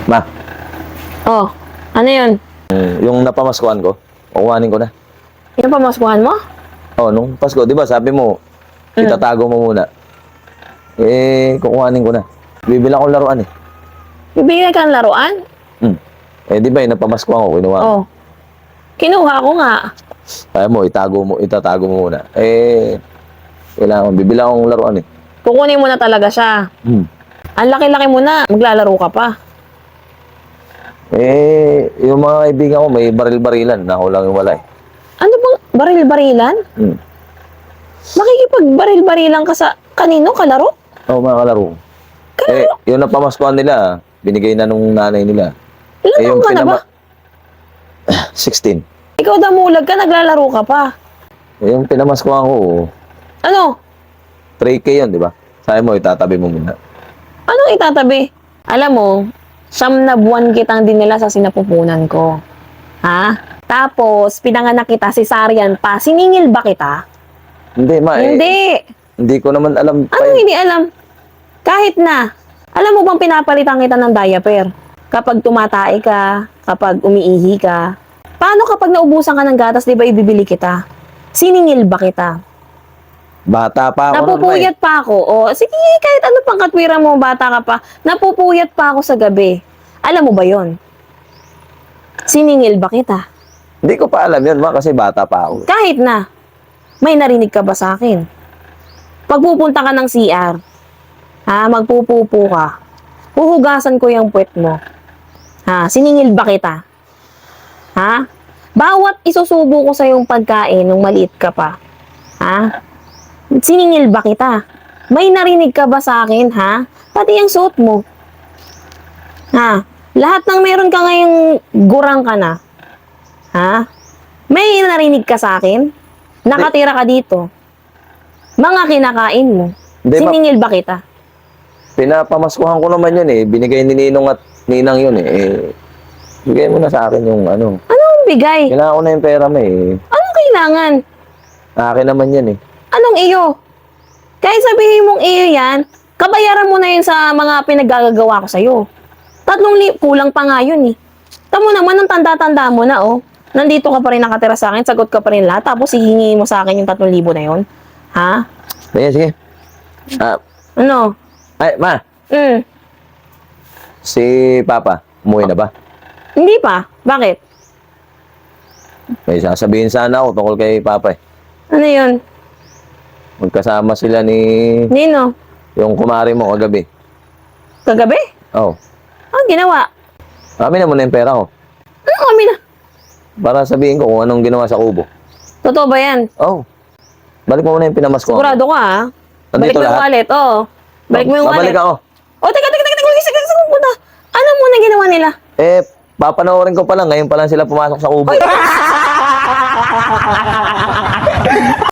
Ma, Oh, ano yun? yung napamaskuhan ko, kukuhanin ko na. Yung pamaskuhan mo? Oh, nung Pasko, di ba sabi mo, itatago mo muna. Kukuhanin ko na. Bibila ko laruan eh. Bibigyan ka ng laruan? Di ba yung napamaskuhan ko, kinuha ko. Oh. Kinuha ko nga. Kaya mo, itatago mo muna. Kailangan, bibila akong laruan eh. Kukunin mo na talaga siya. Ang laki-laki mo na. Maglalaro ka pa. Yung mga kaibigan ko, may baril-barilan. Ako lang yung wala eh. Ano bang baril-barilan? Makikipag-baril-barilan ka sa kanino? Kalaro? Oo, mga kalaro. Yung napamaskuhan nila, binigay na nung nanay nila. Ilan taon ka na ba? 16. Ikaw damulag ka, naglalaro ka pa. Yung pinamaskuhan ko, Ano? 3K yun, di ba? Sabi mo, itatabi mo muna. Anong itatabi? Alam mo, 9 na buwan kitang dinala sa sinapupunan ko. Ha? Tapos, pinanganak kita, cesarean pa. Siningil ba kita? Hindi, ma. Hindi. Hindi ko naman alam pa Anong yun. hindi alam? Kahit na. Alam mo bang pinapalitan kita ng diaper? Kapag tumatae ka, kapag umiihi ka. Paano kapag naubusan ka ng gatas, di ba ibibili kita? Siningil ba kita? Bata pa ako nun, ma. Napupuyat pa ako. O, sige, kahit ano pang katwiran mo, bata ka pa. Napupuyat pa ako sa gabi. Alam mo ba yon? Siningil ba kita? Hindi ko pa alam yun, ma, kasi bata pa ako. Kahit na. May narinig ka ba sa akin? Pag pupunta ka ng CR, magpupupo ka, huhugasan ko yung puwet mo. Siningil ba kita? Bawat isusubo ko sa yung pagkain nung maliit ka pa. Siningil ba kita? May narinig ka ba sa akin, Pati yung suot mo. Lahat ng meron ka ngayong gurang ka na. May narinig ka sa akin? Nakatira ka dito. Mga kinakain mo. Hindi, Siningil ba kita? Pinapamaskuhan ko naman yun eh. Binigay ni Ninong at Ninang yun eh. Bigay mo na sa akin yung ano. Anong bigay? Kailangan ko na yung pera mo eh. Anong kailangan? Akin naman yan eh. Anong iyo? Kahit sabihin mong iyo yan, kabayaran mo na yun sa mga pinaggagawa ko sa'yo. 3,000, kulang pa nga yun eh. Tamo naman, ang tanda-tanda mo na oh. Nandito ka pa rin nakatira sa akin, sagot ka pa rin lahat, tapos hihingi mo sa akin yung 3,000 na yun. Sige. Ano? Ay, ma. Si Papa, umuwi na ba? Hindi pa. Bakit? May sasabihin sana ako tungkol kay Papa eh. Ano yun? Magkasama sila ni Nino? yung kumari mo kagabi. Kagabi? Oh. Ang ginawa? Kami na muna yung pera ko. Ano kami na? Para sabihin ko kung anong ginawa sa kubo. Totoo ba yan? Oh. Balik mo muna yung pinamasko. Sigurado ka Balik Nandito mo yung lahat? wallet, oo. Balik mo yung wallet. Babalik ako. Teka. Saan mo punta? Ano muna ginawa nila? Papanoorin ko pa lang. Ngayon pa lang sila pumasok sa kubo.